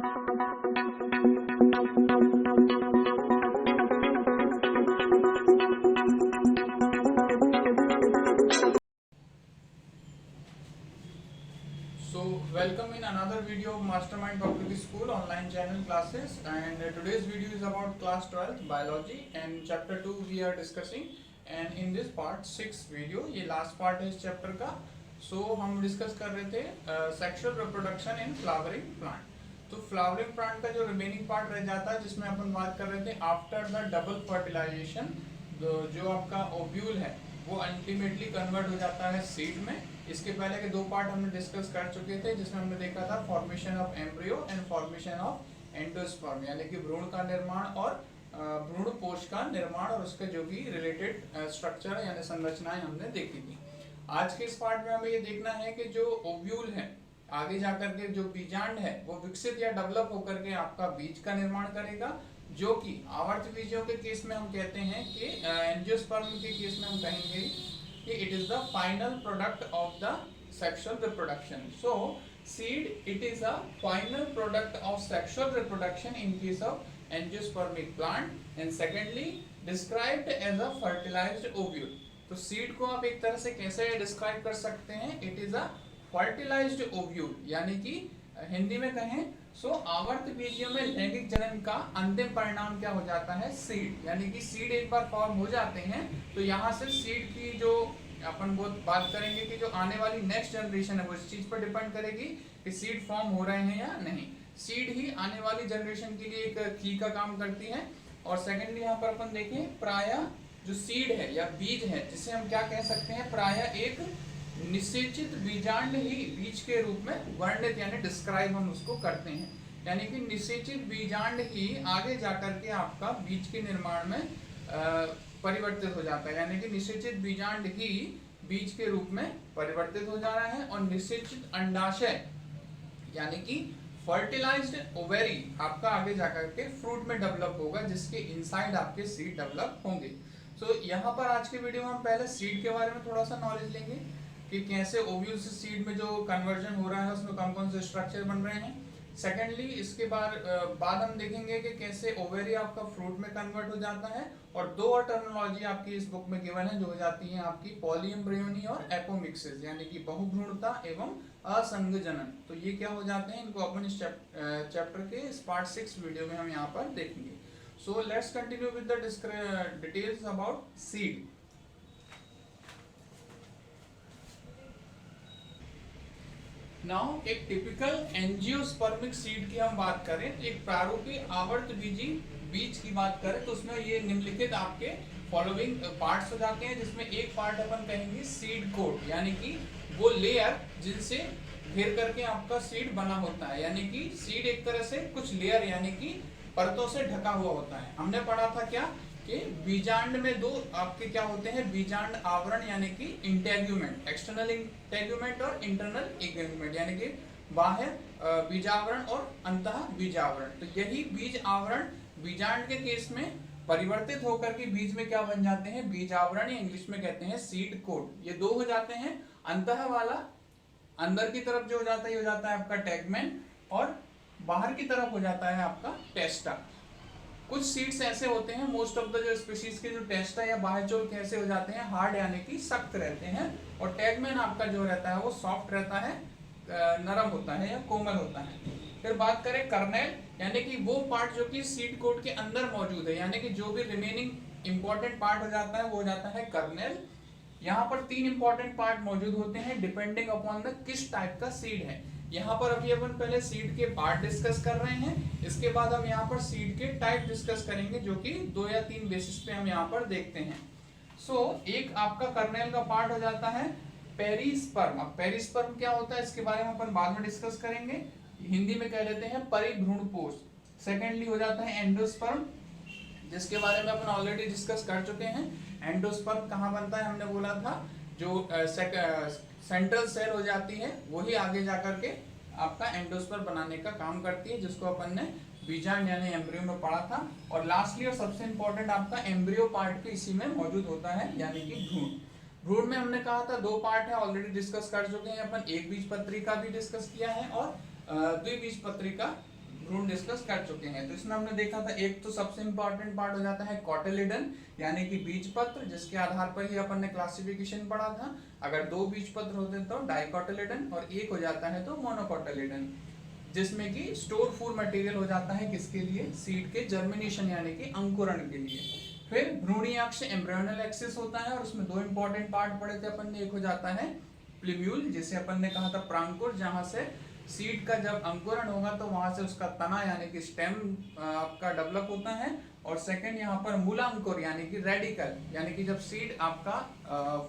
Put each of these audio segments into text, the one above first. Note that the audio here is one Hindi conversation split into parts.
Welcome in another video of Mastermind Public School online channel classes, and today's video is about class 12th biology and chapter 2 we are discussing, and in this part 6 video, ये last part है इस chapter का. So हम discuss कर रहे थे sexual reproduction in flowering plant. तो flowering plant का जो remaining part रह जाता है जिसमें अपन बात कर रहे थे after the double fertilization, जो आपका ovule है वो अल्टीमेटली कन्वर्ट हो जाता है सीड में. इसके पहले के दो पार्ट हमने डिस्कस कर चुके थे जिसमें हमने देखा था formation of embryo and formation of endosperm, यानी कि भ्रूण का निर्माण और भ्रूण कोश का निर्माण और उसके जो भी रिलेटेड स्ट्रक्चर है यानी संरचनाएं हमने देखी थी. आज के इस पार्ट में हमें ये देखना है कि जो ओव्यूल है आगे जाकर के जो बीजांड है वो विकसित या डेवलप होकर के आपका बीज का निर्माण करेगा, जो कि आवर्त बीजों के केस में हम कहते हैं कि एंजियोस्पर्म के केस में हम कहेंगे कि it is the final product of the sexual reproduction. So seed it is a final product of sexual reproduction in case of angiospermic plant, and secondly described as a fertilised ovule. तो सीड को आप एक तरह से कैसे डिस्क्राइब कर सकते हैं? It is a fertilised ovule, यानी कि हिंदी में कहें सो आवर्त बीजों में लैंगिक जनन का अंतिम परिणाम क्या हो जाता है? सीड. यानी कि सीड एक बार फॉर्म हो जाते हैं तो यहाँ से सीड की जो अपन वो बात करेंगे कि जो आने वाली नेक्स्ट जनरेशन है वो इस चीज पर डिपेंड करेगी कि सीड फॉर्म हो रहे हैं या नहीं. सीड ही आने वाली जनरेशन के लिए एक की का काम करती है. और सेकेंडली यहाँ पर अपन देखें प्राय जो सीड है या बीज है जिसे हम क्या कह सकते हैं, प्राय एक निषेचित बीजांड ही बीज के रूप में वर्णित यानी डिस्क्राइब हम उसको करते हैं. यानी कि निषेचित बीजांड ही आगे जाकर के आपका बीज के निर्माण में परिवर्तित हो जाता है. यानी कि निषेचित बीजांड ही बीज के रूप में परिवर्तित हो जा रहा है और निषेचित अंडाशय यानी कि फर्टिलाइज्ड ओवेरी आपका आगे जाकर के फ्रूट में डेवलप होगा जिसके इनसाइड आपके सीड डेवलप होंगे. सो यहाँ पर आज के वीडियो में हम पहले सीड के बारे में थोड़ा सा नॉलेज लेंगे कि कैसे ओव्यूल से सीड में जो कन्वर्जन हो रहा है उसमें कौन कौन से स्ट्रक्चर बन रहे हैं. सेकेंडली इसके बाद हम देखेंगे कि कैसे ओवेरी आपका फ्रूट में कन्वर्ट हो जाता है. और दो और टर्मिनोलॉजी आपकी इस बुक में गिवन है जो हो जाती है आपकी पॉलीएम्ब्रियोनी और एपोमिक्सिस, यानी कि बहुभ्रूणता एवं असंग जनन. तो ये क्या हो जाते हैं, इनको अपन इस चैप्टर के इस पार्ट 6 वीडियो में हम यहाँ पर देखेंगे. So let's continue with the details about seed. Now एक टिपिकल एंजियोस्पर्मिक सीड की हम बात करें तो एक प्रारूपी आवर्त बीजी बीज की बात करें तो उसमें ये निम्नलिखित आपके फॉलोइंग पार्ट्स हो जाते हैं, जिसमें एक पार्ट अपन कहेंगे सीड कोट, यानी कि वो लेयर जिनसे घेर करके आपका सीड बना होता है. यानी कि सीड एक तरह से कुछ लेयर यानी कि परतों से ढका हुआ होता है. हमने पढ़ा था क्या कि बीजांड में दो आपके क्या होते हैं, बीजांड आवरण यानी कि इंटेग्यूमेंट, एक्सटर्नल इंटेग्यूमेंट और इंटरनल इंटेग्यूमेंट, यानी कि बाह्य बीजावरण और अंतः बीजावरण. तो यही बीज आवरण बीजांड के केस में परिवर्तित होकर के बीज में क्या बन जाते हैं, बीजावरण, या इंग्लिश में कहते हैं सीड कोट. ये दो हो जाते हैं. अंतः वाला अंदर की तरफ जो हो जाता है ये हो जाता है आपका टैगमेन और बाहर की तरफ हो जाता है आपका टेस्टा. कुछ सीड्स ऐसे होते हैं, मोस्ट ऑफ द जो स्पीशीज के जो टेस्टा या बाह्यचोल कैसे हो जाते हैं, हार्ड यानी कि सख्त रहते हैं, और टैगमेन आपका जो रहता है वो सॉफ्ट रहता है, नरम होता है या कोमल होता है. फिर बात करें कर्नेल, यानी कि वो पार्ट जो कि सीड कोट के अंदर मौजूद है, यानी कि जो भी रिमेनिंग इंपॉर्टेंट पार्ट हो जाता है वो हो जाता है कर्नेल. यहाँ पर 3 इंपॉर्टेंट पार्ट मौजूद होते हैं डिपेंडिंग अपॉन द किस टाइप का सीड है. यहाँ पर अभी अपन पहले सीड के पार्ट डिस्कस कर रहे हैं, इसके बाद हम यहाँ पर सीड के टाइप डिस्कस करेंगे जो कि 2 या 3 बेसिस पे हम यहाँ पर देखते हैं. सो एक आपका कर्नेल का पार्ट हो जाता है पेरिस्पर्म. अब पेरिस्पर्म क्या होता है इसके बारे में अपन बाद में डिस्कस करेंगे, हिंदी में कह लेते हैं परिभ्रूणपोष. सेकेंडली हो जाता है एंडोस्पर्म, जिसके बारे में अपन ऑलरेडी डिस्कस कर चुके हैं. एंडोस्पर्म कहाँ बनता है, हमने बोला था जो सेंट्रल सेल हो जाती है वही आगे जाकर के आपका एंडोस्पर्म बनाने का काम करती है, जिसको अपन ने बीजांड यानी एम्ब्रियो में पढ़ा था. और लास्टली और सबसे इंपॉर्टेंट आपका एम्ब्रियो पार्ट भी इसी में मौजूद होता है, यानी कि भ्रूण. भ्रूण में हमने कहा था 2 पार्ट है, ऑलरेडी डिस्कस कर चुके हैं अपन. एक बीजपत्री का भी डिस्कस किया है और द्विबीजपत्री का भ्रूण डिस्कस कर चुके हैं। तो इसमें हमने देखा था एक तो सबसे इंपॉर्टेंट पार्ट हो जाता है कॉटिलिडन यानी कि बीजपत्र, जिसके आधार पर ही अपन ने क्लासिफिकेशन पढ़ा था। अगर 2 बीजपत्र होते तो डाइकोटिलिडन और एक हो जाता है तो मोनोकोटिलिडन, जिसमें कि स्टोर फूड मटेरियल हो जाता है किसके लिए, सीड के जर्मिनेशन यानी कि अंकुरण के लिए। फिर भ्रूणी अक्ष एम्ब्रियोनल एक्सिस होता है और उसमें 2 इंपॉर्टेंट पार्ट पढ़े थे अपन ने। एक हो जाता है प्लीम्यूल, जिसे अपन ने कहा था प्रांकुर, जहां से सीड का जब अंकुरण होगा तो वहां से उसका तना यानी कि स्टेम आपका डेवलप होता है। और सेकंड यहाँ पर मूलांकुर यानी कि रेडिकल, यानी कि जब सीड आपका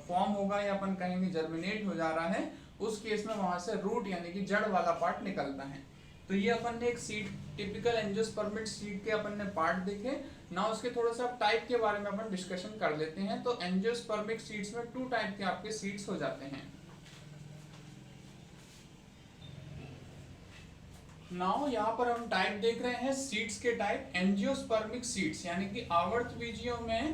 फॉर्म होगा या अपन कहेंगे जर्मिनेट हो जा रहा है, उस केस में वहां से रूट यानी कि जड़ वाला पार्ट निकलता है। तो ये अपन ने एक सीड टिपिकल एंजियोस्पर्मिड सीड के अपन ने पार्ट देखे। ना उसके थोड़ा सा टाइप के बारे में अपन डिस्कशन कर लेते हैं। तो एंजियोस्पर्मिक सीड्स में 2 टाइप के आपके सीड्स हो जाते हैं। नाउ यहाँ पर हम टाइप देख रहे हैं सीड्स के टाइप। एंजियोस्पर्मिक सीड्स यानी कि आवर्तबीजियों में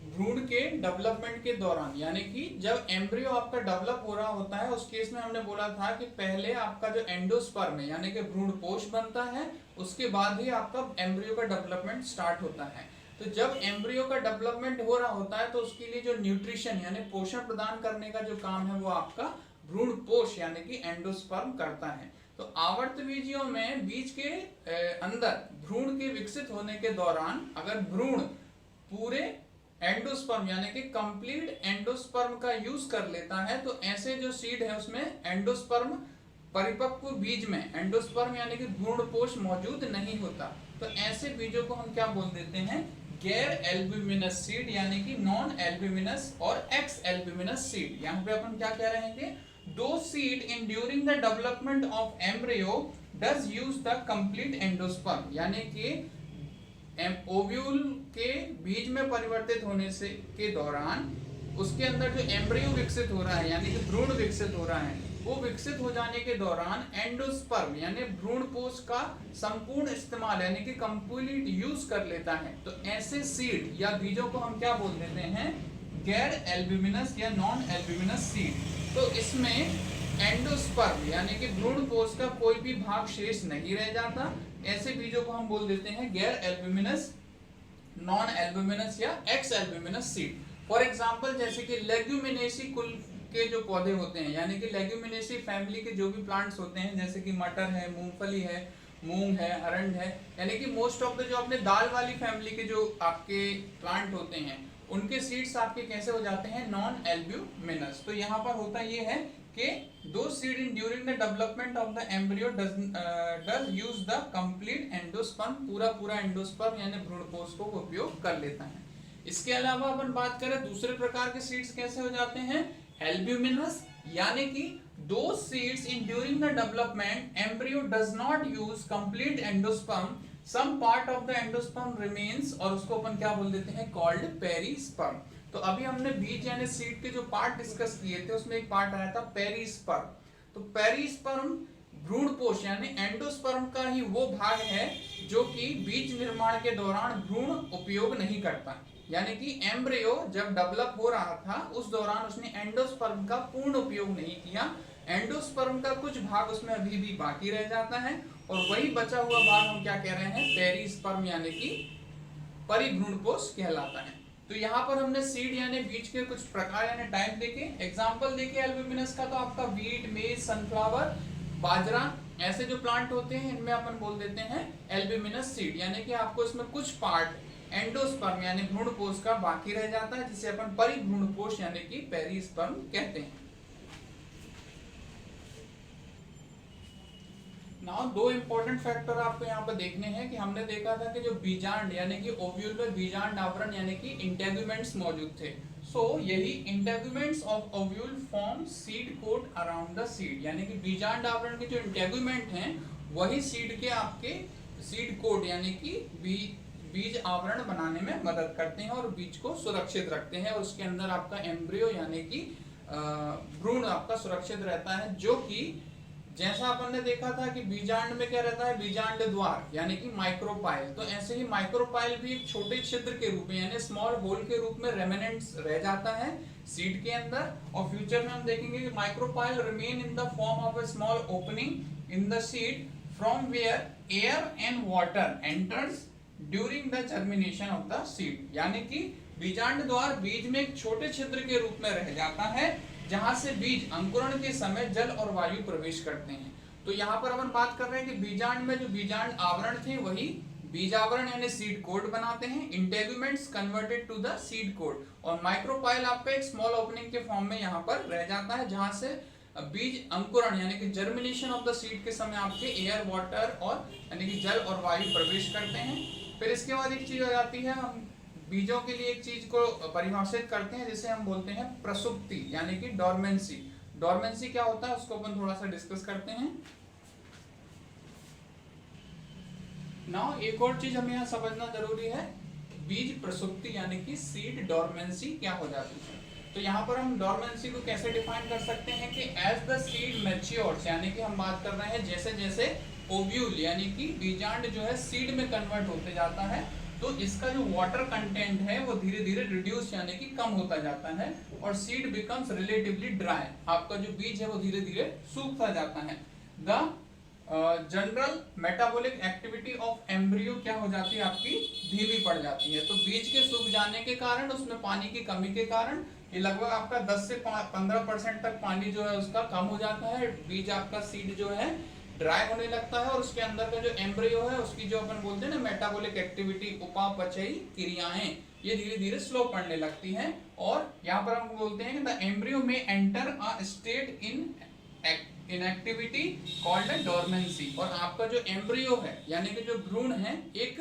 भ्रूण के डेवलपमेंट के दौरान, यानी कि जब एम्ब्रियो आपका डेवलप हो रहा होता है, उस केस में हमने बोला था कि पहले आपका जो एंडोस्पर्म है यानी कि भ्रूणपोष बनता है, उसके बाद ही आपका एम्ब्रियो का डेवलपमेंट स्टार्ट होता है। तो जब एम्ब्रियो का डेवलपमेंट हो रहा होता है तो उसके लिए जो न्यूट्रिशन यानी पोषण प्रदान करने का जो काम है वो आपका भ्रूणपोष यानी कि एंडोस्पर्म करता है। तो आवर्तबीजियों में बीज के अंदर भ्रूण के विकसित होने के दौरान अगर भ्रूण पूरे एंडोस्पर्म यानी कि कंप्लीट एंडोस्पर्म का यूज कर लेता है तो ऐसे जो सीड है उसमें एंडोस्पर्म परिपक्व बीज में एंडोस्पर्म यानी कि भ्रूणपोष मौजूद नहीं होता। तो ऐसे बीजों को हम क्या बोल देते हैं, गैर एल्ब्यूमिनस सीड यानी कि नॉन एल्ब्यूमिनस और एक्स एल्ब्यूमिनस सीड। यहाँ पे अपन क्या कह रहे हैं कि those seed in during the development of embryo does use the complete endosperm, यानी कि ओव्यूल के बीज में परिवर्तित होने से के दौरान उसके अंदर जो एम्ब्रियो विकसित हो रहा है यानी कि भ्रूण विकसित हो रहा है, वो विकसित हो जाने के दौरान एंडोस्पर्म यानी भ्रूणपोष का संपूर्ण इस्तेमाल यानी कि कंप्लीट यूज कर लेता है। तो ऐसे सीड या बीजों को हम क्या बोल देते हैं, गैर एल्ब्यूमिनस या नॉन एल्ब्यूमिनस सीड। तो इसमें एंडोस्पर्म यानी कि भ्रूणपोष का कोई भी भाग शेष नहीं रह जाता। ऐसे बीजों को हम बोल देते हैं गैर एल्ब्यूमिनस, नॉन एल्ब्यूमिनस या x albuminous seed. For example जैसे कि लेग्यूमिनेसी कुल के जो पौधे होते हैं यानी कि लेग्यूमिनेसी फैमिली के जो भी प्लांट्स होते हैं, जैसे कि मटर है, मूंगफली है, मूंग है, अरंड है, यानी कि मोस्ट ऑफ द जो अपने दाल वाली फैमिली के जो आपके प्लांट होते हैं उनके सीड्स आपके कैसे हो जाते हैं, नॉन एल्ब्यूमिनस। तो यहाँ पर होता ये है कि दो seed in during the development of the embryo does use the complete endosperm, पूरा एंडोस्पर्म यानी भ्रूणपोष को उपयोग कर लेता है। इसके अलावा अपन बात करें दूसरे प्रकार के सीड्स कैसे हो जाते हैं, एल्ब्यूमिनस, यानी कि दो seeds in during the development embryo does not use complete endosperm, some part of the endosperm remains, और उसको अपन क्या बोल देते हैं, कॉल्ड पेरिस्पर्म। तो अभी हमने बीज यानी सीड के जो पार्ट डिस्कस किए थे उसमें एक पार्ट आया था पेरिस्पर्म। तो पेरिस्पर्म भ्रूणपोष यानी एंडोस्पर्म का ही वो भाग है जो कि बीज निर्माण के दौरान भ्रूण उपयोग नहीं करता, यानी कि एम्ब्रियो जब डेवलप हो रहा था उस दौरान उसने एंडोस्पर्म का पूर्ण उपयोग नहीं किया। एंडोस्पर्म का कुछ भाग उसमें अभी भी बाकी रह जाता है और वही बचा हुआ भाग हम क्या कह रहे हैं, पेरिस्पर्म यानी कि परिभ्रूणपोष कहलाता है। तो यहाँ पर हमने सीड यानी बीज के कुछ प्रकार यानी टाइप देखे, एग्जांपल देखे एल्ब्यूमिनस का, तो आपका वीट, मेज, सनफ्लावर, बाजरा, ऐसे जो प्लांट होते हैं इनमें अपन बोल देते हैं एल्ब्यूमिनस सीड, यानी कि आपको इसमें कुछ पार्ट एंडोस्पर्म यानी भ्रूणपोष का बाकी रह जाता है जिसे अपन परिभ्रूणपोष यानी कि पेरिस्पर्म कहते हैं। नाउ दो इंपॉर्टेंट फैक्टर आपको यहाँ पर देखने हैं कि हमने देखा था कि जो बीजांड यानी कि ओव्यूल में बीजांड आवरण यानी कि इंटेगुमेंट्स मौजूद थे। सो यही integuments of ovule form seed coat around the seed, यानी कि बीजांड आवरण के जो इंटेगुमेंट हैं वही सीड के आपके सीड कोट यानी कि बीज आवरण बनाने में मदद करते हैं और बीज को सुरक्षित रखते हैं और उसके अंदर आपका एम्ब्रियो यानी कि भ्रूण आपका सुरक्षित रहता है, जो कि जैसा अपन ने देखा था कि बीजांड में क्या रहता है, बीजांड द्वार यानी कि माइक्रोपाइल। तो ऐसे ही माइक्रोपाइल भी एक छोटे छिद्र के रूप में यानी स्मॉल होल के रूप में रेमिनेंट्स रह जाता है सीड के अंदर, और फ्यूचर में हम देखेंगे कि micropyle remain in the form of a small opening in the seed from where air and water enters during the germination of the seed, यानी कि बीजांड द्वार बीज में एक छोटे छिद्र के रूप में रह जाता है जहां से बीज अंकुरण के समय जल और वायु प्रवेश करते हैं। तो यहाँ पर अपन बात कर रहे हैं कि बीजांड में जो बीजांड आवरण थे वही बीज आवरण यानी सीड कोड बनाते हैं, integuments converted to the seed coat, और माइक्रोपाइल आपका एक स्मॉल ओपनिंग के फॉर्म में यहाँ पर रह जाता है जहां से बीज अंकुरण यानी कि जर्मिनेशन ऑफ द सीड के समय आपके एयर वाटर और यानी कि जल और वायु प्रवेश करते हैं। फिर इसके बाद एक चीज हो जाती है, हम बीजों के लिए एक चीज को परिभाषित करते हैं जिसे हम बोलते हैं प्रसुप्ति यानी कि डोरमेंसी। डोरमेंसी क्या होता है उसको अपन थोड़ा सा डिस्कस करते हैं। नाउ एक और चीज हमें यहाँ समझना जरूरी है, बीज प्रसुप्ति यानी कि सीड डोरमेंसी क्या हो जाती है। तो यहाँ पर हम डोरमेंसी को कैसे डिफाइन कर सकते हैं कि एज द सीड मैच्योर्स, यानी कि हम बात कर रहे हैं जैसे जैसे ओव्यूल यानी कि बीजांड जो है सीड में कन्वर्ट होते जाता है तो इसका जो वाटर कंटेंट है वो धीरे धीरे रिड्यूस यानी कि कम होता जाता है और सीड बिकम्स रिलेटिवली ड्राई, आपका जो बीज है वो धीरे धीरे सूखता जाता है। The general metabolic activity of embryo क्या हो जाती है, आपकी धीमी पड़ जाती है। तो बीज के सूख जाने के कारण, उसमें पानी की कमी के कारण ये लगभग आपका 10 से 15% तक पानी जो है उसका कम हो जाता है, बीज आपका सीड जो है ड्राई होने लगता है और उसके अंदर का जो एम्ब्रियो है उसकी जो अपन बोलते हैं ना मेटाबॉलिक एक्टिविटी, उपापचयी क्रियाएं, ये धीरे धीरे स्लो पड़ने लगती हैं। और यहाँ पर हम बोलते हैं कि द एम्ब्रियो में enter a state in activity called dormancy, और आपका जो एम्ब्रियो है यानी कि जो भ्रूण है एक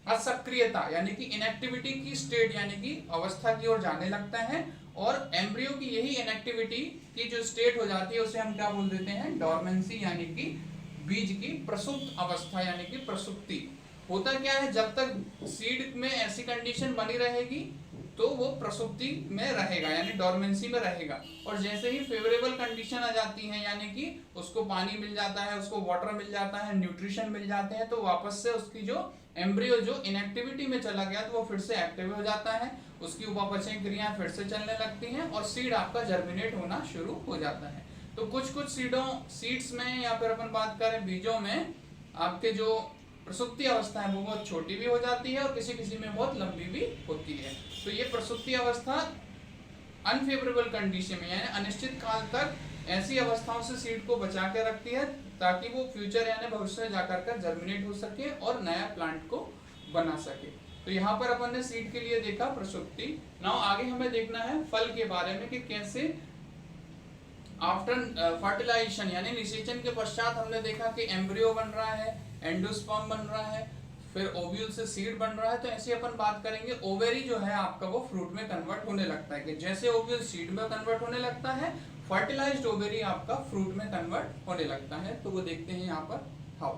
असक्रियता यानी कि इनएक्टिविटी की स्टेट यानी कि अवस्था की ओर जाने लगता है, और एम्ब्रियो की यही इनएक्टिविटी की जो स्टेट हो जाती है उसे हम क्या बोल देते हैं, डोरमेंसी यानी कि बीज की प्रसुप्त अवस्था यानी कि प्रसुप्ति। होता क्या है, जब तक सीड में ऐसी कंडीशन बनी रहेगी तो वो प्रसुप्ति में रहेगा यानी डोरमेंसी में रहेगा, और जैसे ही फेवरेबल कंडीशन आ जाती है यानी कि उसको पानी मिल जाता है, उसको वाटर मिल जाता है, न्यूट्रिशन मिल जाते हैं, तो वापस से उसकी जो एम्ब्रियो जो इनएक्टिविटी में चला गया तो वो फिर से एक्टिव हो जाता है, उसकी उपापचय क्रियाएं फिर से चलने लगती हैं और सीड आपका जर्मिनेट होना शुरू हो जाता है। तो कुछ कुछ सीड्स में या फिर अपन बात करें बीजों में आपके जो प्रसुप्ति अवस्था है वो बहुत छोटी भी हो जाती है और किसी किसी में बहुत लंबी भी होती है। तो ये प्रसुप्ति अवस्था अनफेवरेबल कंडीशन में यानी अनिश्चित काल तक ऐसी अवस्थाओं से सीड को बचा के रखती है ताकि वो फ्यूचर यानी भविष्य में जाकर कर जर्मिनेट हो सके और नया प्लांट को बना सके। तो यहाँ पर अपन ने सीड के लिए देखा प्रसुप्ति। नाउ आगे हमें देखना है फल के बारे में कि कैसे आफ्टर फर्टिलाइजेशन यानी निषेचन के पश्चात हमने देखा कि एम्ब्रियो बन रहा है, एंडोस्पर्म बन रहा है, फिर ओव्यूल से सीड बन रहा है। तो ऐसे अपन बात करेंगे ओवेरी जो है आपका वो फ्रूट में कन्वर्ट होने लगता है कि जैसे ओव्यूल सीड में कन्वर्ट होने लगता है फर्टिलाइज्ड ओवेरी आपका फ्रूट में कन्वर्ट होने लगता है। तो वो देखते हैं यहाँ पर how.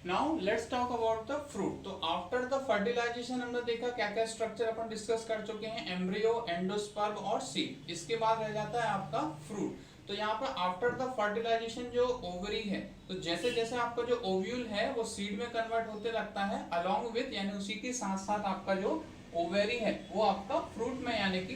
Now let's talk about the fruit. तो आफ्टर द फर्टिलाइजेशन हमने देखा क्या क्या स्ट्रक्चर अपन डिस्कस कर चुके हैं, एम्ब्रियो, एंडोस्पर्म और सीड। इसके बाद रह जाता है आपका फ्रूट। तो यहाँ पर आफ्टर द फर्टिलाइजेशन जो ओवरी है तो जैसे जैसे आपका जो ओव्यूल है वो सीड में कन्वर्ट होते लगता है अलोंग विथ यानी उसी के साथ साथ आपका जो ओवेरी है वो आपका फ्रूट में यानी कि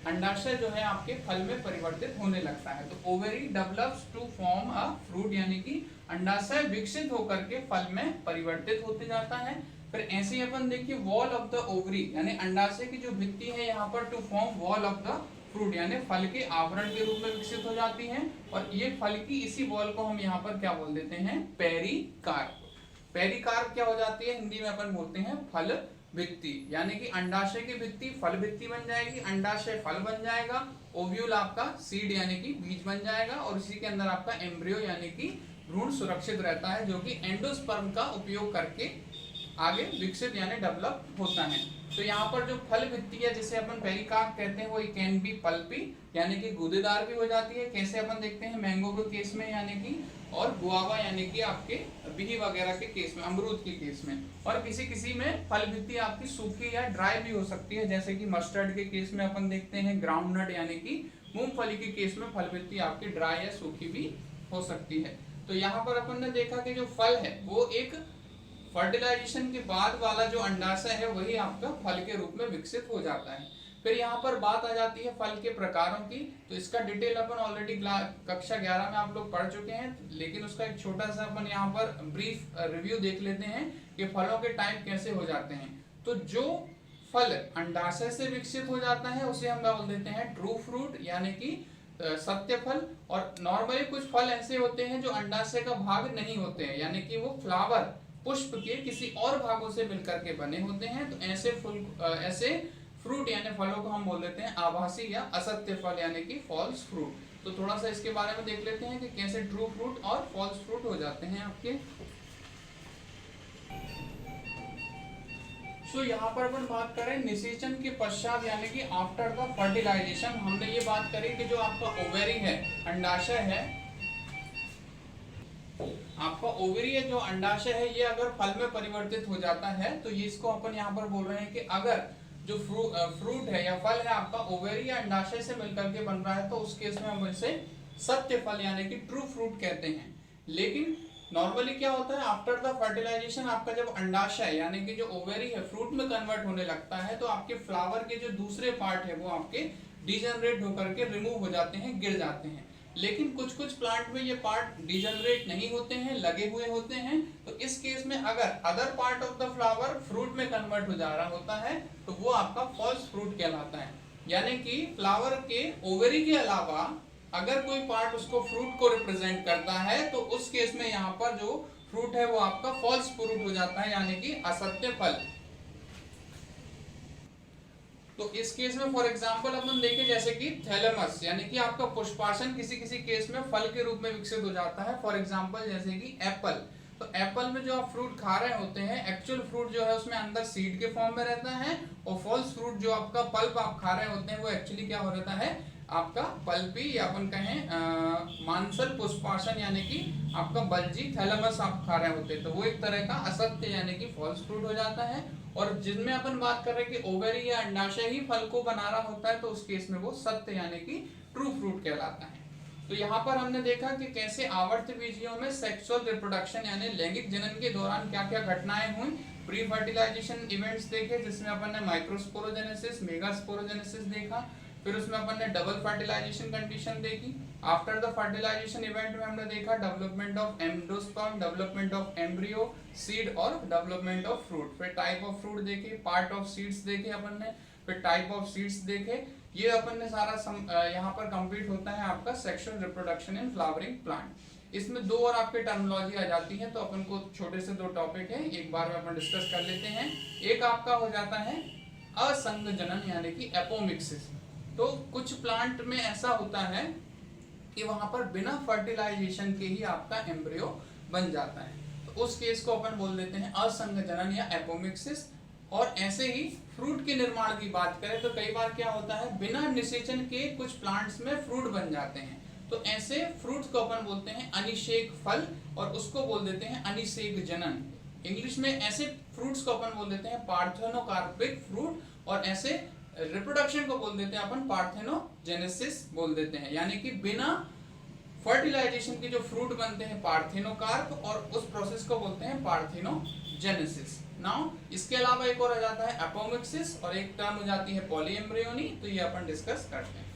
अंडाशय जो है आपके फल में परिवर्तित होने लगता है। तो ovary develops to form a fruit यानी कि अंडाशय विकसित होकर के फल में परिवर्तित होते जाता है। फिर ऐसे ही अपन देखिए वॉल ऑफ द ओवरी यानी अंडाशय की जो भित्ति है यहाँ पर to form wall of the fruit यानी फल के आवरण के रूप में विकसित हो जाती है, और ये फल की इसी वॉल को हम यहाँ पर क्या बोल देते हैं, पेरिकार्प। पेरिकार्प क्या हो जाती है, हिंदी में अपन बोलते हैं फल भित्ति, यानी कि अंडाशय की भित्ति फल भित्ति बन जाएगी, अंडाशय फल बन जाएगा, ओव्यूल आपका सीड यानी कि बीज बन जाएगा, और इसी के अंदर आपका एम्ब्रियो यानी कि भ्रूण सुरक्षित रहता है जो कि एंडोस्पर्म का उपयोग करके आगे विकसित यानी डेवलप होता है। तो यहाँ पर जो फल भित्ति है जिसे अपन पेरिकार्प कहते हैं वो कैन बी पल्पी यानी कि गूदेदार भी हो जाती है। कैसे अपन देखते हैं मैंगो के केस में यानी कि, और गुआवा यानी कि आपके बिही वगैरह के केस में, अमरूद के केस में, और किसी किसी में फल भित्ति आपकी सूखी या ड्राई भी हो सकती है जैसे कि मस्टर्ड के केस में अपन देखते हैं, ग्राउंडनट यानी कि मूंगफली के केस में फल भित्ति आपकी ड्राई या सूखी भी हो सकती है। तो यहाँ पर अपन ने देखा कि जो फल है वो एक फर्टिलाइजेशन के बाद वाला जो अंडाशय है वही आपका फल के रूप में विकसित हो जाता है। फिर यहाँ पर बात आ जाती है फल के प्रकारों की। तो इसका डिटेल अपन ऑलरेडी कक्षा 11 में आप लोग पढ़ चुके हैं, लेकिन उसका एक छोटा सा अपन यहाँ पर ब्रीफ रिव्यू देख लेते हैं कि फलों के टाइप कैसे हो जाते हैं। तो जो फल अंडाशय से विकसित हो जाता है उसे हम बोल देते हैं ट्रू फ्रूट यानी कि सत्य फल। और नॉर्मली कुछ फल ऐसे होते हैं जो अंडाशय का भाग नहीं होते हैं, यानी कि वो फ्लावर पुष्प के किसी और भागों से मिलकर के बने होते हैं। तो ऐसे फ्रूट यानी फलों को हम बोल देते हैं आभासी या असत्य फल यानी कि फॉल्स फ्रूट। तो थोड़ा सा इसके बारे में देख लेते हैं कि कैसे ट्रू फ्रूट और फॉल्स फ्रूट हो जाते हैं आपके। सो यहाँ पर अपन बात करें निषेचन के पश्चात यानी कि आफ्टर द फर्टिलाइजेशन, हमने ये बात करी कि जो आपका ओवेरी है, अंडाशय है, आपका ओवेरी है जो अंडाशय है, ये अगर फल में परिवर्तित हो जाता है तो ये इसको अपन यहाँ पर बोल रहे हैं कि अगर जो फ्रूट है या फल है आपका ओवेरी या अंडाशय से मिलकर के बन रहा है तो उस केस में हम इसे सत्य फल यानी कि ट्रू फ्रूट कहते हैं। लेकिन नॉर्मली क्या होता है, आफ्टर द फर्टिलाइजेशन आपका जब अंडाशय यानी कि जो ओवेरी है फ्रूट में कन्वर्ट होने लगता है तो आपके फ्लावर के जो दूसरे पार्ट है वो आपके डिजनरेट होकर के रिमूव हो जाते हैं, गिर जाते हैं। लेकिन कुछ कुछ प्लांट में ये पार्ट डिजनरेट नहीं होते हैं, लगे हुए होते हैं। तो इस केस में अगर other part of the flower fruit में कन्वर्ट हो जा रहा होता है तो वो आपका फॉल्स फ्रूट कहलाता है। यानी कि फ्लावर के ओवेरी के अलावा अगर कोई पार्ट उसको फ्रूट को रिप्रेजेंट करता है तो उस केस में यहाँ पर जो फ्रूट है वो आपका फॉल्स फ्रूट हो जाता है यानी कि असत्य फल। तो इस केस में फॉर एग्जांपल अपन देखें जैसे कि थैलेमस यानी कि आपका पुष्पासन किसी किसी केस में फल के रूप में विकसित हो जाता है। फॉर एग्जांपल जैसे कि एप्पल, तो एप्पल में जो आप फ्रूट खा रहे होते हैं एक्चुअल फ्रूट जो है उसमें अंदर सीड के फॉर्म में रहता है, और फॉल्स फ्रूट जो आपका पल्प आप खा रहे होते हैं वो एक्चुअली क्या हो रहता है, आपका पल्पी या अपन कहें मांसल पुष्पासन यानी कि आपका बल्जी थैलेमस आप खा रहे होते हैं, तो वो एक तरह का असत्य यानी कि फॉल्स फ्रूट हो जाता है। और जिनमें अपन बात कर रहे हैं कि ओवेरी या अंडाशय ही फल को बना रहा होता है तो उस केस में वो सत्य यानी कि ट्रू फ्रूट कहलाता है। तो यहाँ पर हमने देखा कि कैसे आवर्त बीजियों में सेक्सुअल रिप्रोडक्शन यानी लैंगिक जनन के दौरान क्या क्या घटनाएं हुई। प्री फर्टिलाइजेशन इवेंट्स देखे जिसमें अपन ने माइक्रोस्पोरोजेनेसिस, मेगास्पोरोजेनेसिस देखा। फिर उसमें अपन ने डबल फर्टिलाइजेशन कंडीशन देखी। आफ्टर द फर्टिलाइजेशन इवेंट में हमने देखा development of endosperm, development of embryo, seed और डेवलपमेंट ऑफ फ्रूट। फिर टाइप ऑफ फ्रूट देखे, पार्ट ऑफ सीड्स देखे अपन ने, फिर टाइप ऑफ सीड्स देखे। ये अपन ने सारा यहाँ पर कंप्लीट होता है आपका sexual reproduction in flowering plant. इसमें दो और आपके टर्मिनोलॉजी आ जाती है, तो अपन को छोटे से दो टॉपिक है एक बार में अपन डिस्कस कर लेते हैं। एक आपका हो जाता है असंग जनन यानी कि एपोमिक्सिस। तो कुछ प्लांट में ऐसा होता है कि वहां पर बिना फर्टिलाइजेशन के ही आपका एम्ब्रियो बन जाता है, तो उस केस को अपन बोल देते हैं असंग जनन या एपोमिक्सिस। और ऐसे ही फ्रूट के निर्माण की बात करें तो कई बार क्या होता है बिना निषेचन के कुछ प्लांट्स में फ्रूट बन जाते हैं, तो ऐसे फ्रूट्स को अपन बोलते हैं अनिषेक फल और उसको बोल देते हैं अनिषेक जनन। इंग्लिश में ऐसे फ्रूट्स को अपन बोल देते हैं पार्थेनोकार्पिक फ्रूट, और ऐसे रिप्रोडक्शन को बोल देते हैं अपन पार्थेनोजेनेसिस बोल देते हैं। यानी कि बिना फर्टिलाइजेशन के जो फ्रूट बनते हैं पार्थेनोकार्प, और उस प्रोसेस को बोलते हैं पार्थेनोजेनेसिस। नाउ इसके अलावा एक और आ जाता है एपोमिक्सिस और एक टर्म हो जाती है पॉलीएम्ब्रियोनी, तो ये अपन डिस्कस करते हैं।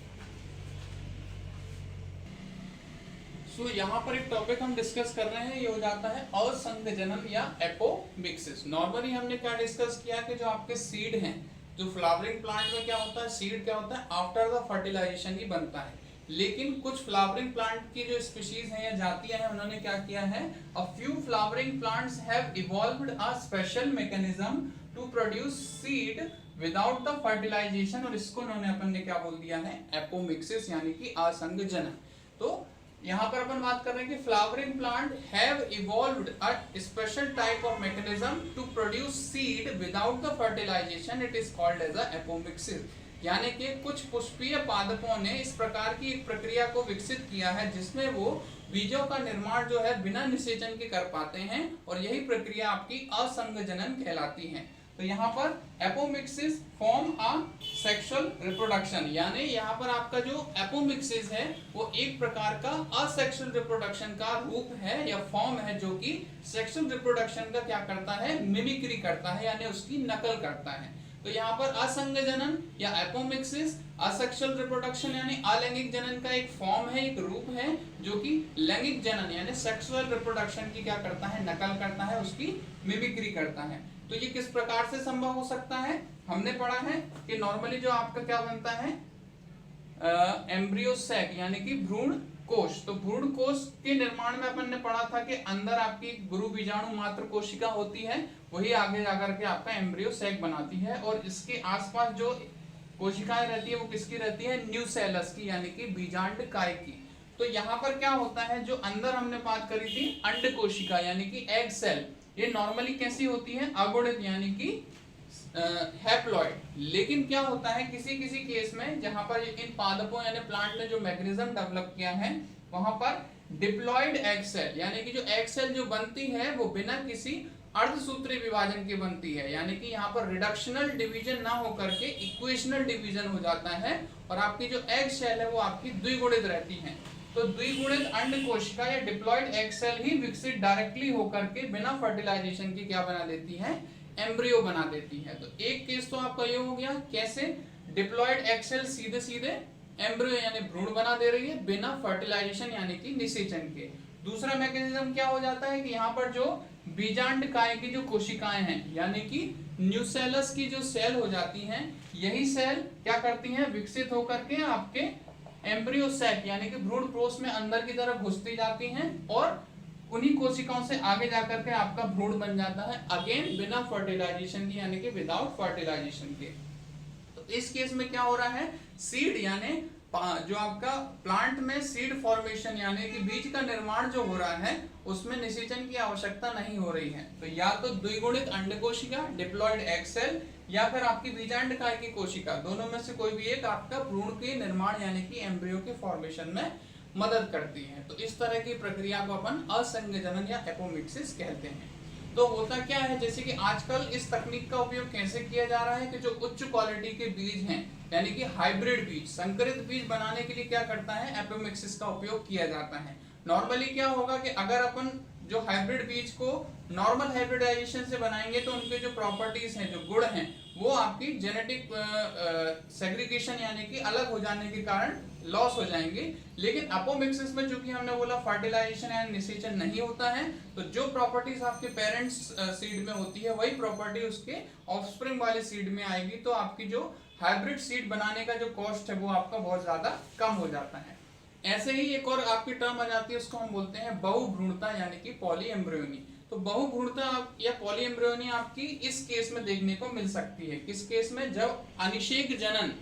सो यहाँ पर एक टॉपिक हम डिस्कस कर रहे हैं, ये हो जाता है असंग जनन या एपोमिक्सिस। नॉर्मली हमने क्या डिस्कस किया कि जो आपके सीड हैं, जो फ्लावरिंग प्लांट में क्या होता है, सीड क्या होता है आफ्टर द फर्टिलाइजेशन ही बनता है। लेकिन कुछ फ्लावरिंग प्लांट की जो स्पीशीज हैं या जातियां हैं उन्होंने क्या किया है, a few flowering plants have evolved a special mechanism to produce seed without the fertilisation, और इसको उन्होंने अपन ने क्या बोल दिया है, एपोमिक्सिस यानी कि असंग जनन। तो यहाँ पर अपन बात कर रहे हैं कि flowering plant have evolved a special type of mechanism to produce seed without the fertilisation, it is called as a apomixis. यानी कि कुछ पुष्पीय पादपों ने इस प्रकार की एक प्रक्रिया को विकसित किया है जिसमें वो बीजों का निर्माण जो है बिना निषेचन के कर पाते हैं, और यही प्रक्रिया आपकी असंग जनन कहलाती है। तो यहाँ पर apomixis form a sexual reproduction, यानी यहाँ पर आपका जो एपोमिक्सिस है वो एक प्रकार का असेक्सुअल रिप्रोडक्शन का रूप है या फॉर्म है जो कि सेक्सुअल रिप्रोडक्शन का क्या करता है, मिमिक्री करता है यानी उसकी नकल करता है। तो यहाँ पर असंग जनन या एपोमिक्सिस असेक्सुअल रिप्रोडक्शन यानी अलैंगिक जनन का एक फॉर्म है, एक रूप है, जो कि लैंगिक जनन यानी सेक्सुअल रिप्रोडक्शन की क्या करता है, नकल करता है, उसकी मिमिक्री करता है। तो ये किस प्रकार से संभव हो सकता है? हमने पढ़ा है कि नॉर्मली जो आपका क्या बनता है, एम्ब्रियो सैक यानी कि भ्रूण कोश। तो भ्रूण कोश के निर्माण में अपन ने पढ़ा था कि अंदर आपकी गुरु बीजाणु मात्र कोशिका होती है, वही आगे जाकर के आपका एम्ब्रियो सैक बनाती है, और इसके आसपास जो कोशिकाएं रहती है वो किसकी रहती है, न्यूसेलस की यानी कि बीजांड काय की। तो यहाँ पर क्या होता है, जो अंदर हमने बात करी थी अंड कोशिका यानी कि एग सेल, ये नॉर्मली कैसी होती है, अगुणित यानी कि हैप्लॉइड। लेकिन क्या होता है किसी किसी केस में जहां पर इन पादपों यानी प्लांट ने जो मैकेनिज्म डेवलप किया है, वहां पर डिप्लॉइड एग सेल यानी कि जो एग सेल जो बनती है वो बिना किसी अर्धसूत्री विभाजन की बनती है, यानी कि यहाँ पर रिडक्शनल डिवीजन ना होकर के इक्वेशनल डिवीजन हो जाता है, और आपकी जो एग सेल है वो आपकी द्विगुणित रहती है। तो द्विगुणित अंड कोशिका या डिप्लॉइड एग सेल ही विकसित डायरेक्टली होकर के बिना फर्टिलाइजेशन की क्या बना देती है, एम्ब्रियो बना देती है। तो एक केस तो आपका ये हो गया, कैसे डिप्लॉइड एग सेल सीधे सीधे एम्ब्रियो यानी भ्रूण बना दे रही है बिना फर्टिलाइजेशन यानी कि निषेचन के। दूसरा मैकेनिज्म क्या हो जाता है कि यहाँ पर जो बीजांड काय की जो कोशिकाएं हैं यानी कि न्यूसेलस की जो सेल हो जाती हैं, यही सेल क्या करती हैं, विकसित होकर के आपके एम्ब्रियो सैक यानी कि भ्रूण कोश में अंदर की तरफ घुसती जाती हैं, और उन्हीं कोशिकाओं से आगे जाकर के आपका भ्रूण बन जाता है, अगेन बिना फर्टिलाइजेशन की यानी कि विदाउट फर्टिलाइजेशन के। तो इस केस में क्या हो रहा है, सीड यानी जो आपका प्लांट में सीड फॉर्मेशन यानी कि बीज का निर्माण जो हो रहा है उसमें निषेचन की आवश्यकता नहीं हो रही है। तो या तो द्विगुणित अंड कोशिका डिप्लॉइड एग सेल या फिर आपकी बीजांड काय की कोशिका, दोनों में से कोई भी एक आपका भ्रूण के निर्माण यानी कि एम्ब्रियो के फॉर्मेशन में मदद करती है। तो इस तरह की प्रक्रिया को अपन असंग जनन या एपोमिक्सिस कहते हैं। तो होता क्या है, जैसे कि आजकल इस तकनीक का उपयोग कैसे किया जा रहा है कि जो उच्च क्वालिटी के बीज हैं यानी कि हाइब्रिड बीज, संकरित बीज बनाने के लिए क्या करता है, एपोमिक्सिस का उपयोग किया जाता है। नॉर्मली क्या होगा कि अगर अपन जो हाइब्रिड बीज को नॉर्मल हाइब्रिडाइजेशन से बनाएंगे तो उनके जो प्रॉपर्टीज हैं, जो गुण हैं, वो आपकी जेनेटिक सेग्रीगेशन यानी कि अलग हो जाने के कारण लॉस हो जाएंगे। लेकिन एपोमिक्सिस में चूंकि हमने बोला फर्टिलाइजेशन एंड निषेचन नहीं होता है, तो जो प्रॉपर्टीज आपके पेरेंट्स सीड में होती है वही प्रॉपर्टी उसके ऑफस्प्रिंग वाले सीड में आएगी। तो आपकी जो हाइब्रिड सीड बनाने का जो कॉस्ट है वो आपका बहुत ज्यादा कम हो जाता है। ऐसे ही एक और आपकी टर्म आ जाती है, उसको हम बोलते हैं बहुभ्रूणता यानी कि पॉलीएम्ब्रियोनी। तो बहुभ्रूणता या पॉलीएम्ब्रियोनी आपकी इस केस में देखने को मिल सकती है, किस केस में, जब अनिषेक जनन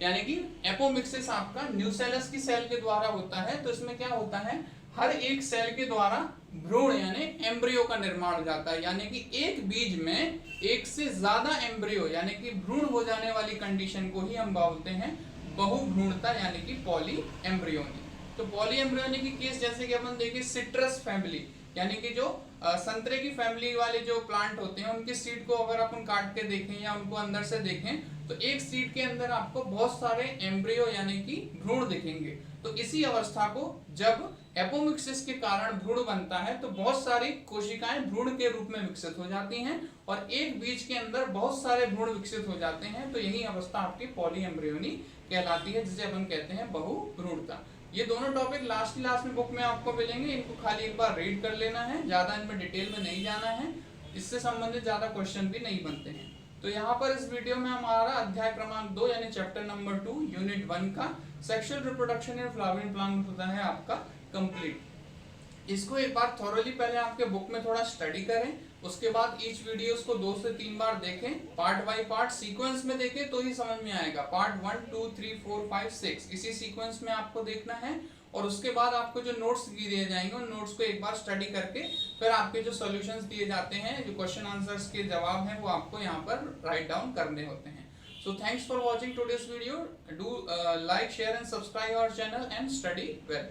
यानी कि एपोमिक्सिस आपका न्यूसेलस की सेल के द्वारा होता है। तो इसमें क्या होता है, हर एक सेल के द्वारा भ्रूण यानी एम्ब्रियो का निर्माण हो जाता है, यानी कि एक बीज में एक से ज्यादा एम्ब्रियो यानी कि भ्रूण हो जाने वाली कंडीशन को ही हम बोलते हैं बहुभ्रूणता यानी कि पॉलीएम्ब्रियोनी। तो पॉलीएम्ब्रियोनी की केस जैसे कि अपन देखें सिट्रस फैमिली यानी कि जो संतरे की फैमिली वाले जो प्लांट होते हैं उनके सीड को अगर अपन काट के देखें या उनको अंदर से देखें तो एक सीड के अंदर आपको बहुत सारे एम्ब्रियो यानी कि भ्रूण दिखेंगे। तो इसी अवस्था को जब एपोमिक्सिस के कारण भ्रूण बनता है तो बहुत सारी कोशिकाएं भ्रूण के रूप में विकसित हो जाती हैं और एक बीज के अंदर बहुत सारे भ्रूण विकसित हो जाते हैं। तो यही अवस्था आपकी पॉलीएम्ब्रियोनी कहलाती है, जिसे अपन कहते हैं बहुभ्रूणता। ये दोनों टॉपिक लास्ट में बुक में आपको मिलेंगे, इनको खाली एक बार रीड कर लेना है, ज्यादा इनमें डिटेल में नहीं जाना है, इससे संबंधित ज्यादा क्वेश्चन भी नहीं बनते हैं। तो यहाँ पर इस वीडियो में हमारा अध्याय क्रमांक 2 यानी चैप्टर नंबर 2 यूनिट 1 का sexual reproduction in flowering plant होता है आपका कंप्लीट। इसको एक बार थॉरोली पहले आपके बुक में थोड़ा स्टडी करें, उसके बाद ईच वीडियोस को 2 से 3 बार देखें, पार्ट बाय पार्ट सीक्वेंस में देखें तो ही समझ में आएगा। पार्ट 1 2 3 4 5 6 इसी सीक्वेंस में आपको देखना है और उसके बाद आपको जो नोट्स दिए जाएंगे उन नोट्स को एक बार स्टडी करके फिर आपके जो सॉल्यूशंस दिए जाते हैं, जो क्वेश्चन आंसर्स के जवाब हैं, वो आपको यहाँ पर राइट डाउन करने होते हैं। So thanks for watching today's video. Do like, share and subscribe our channel and study well.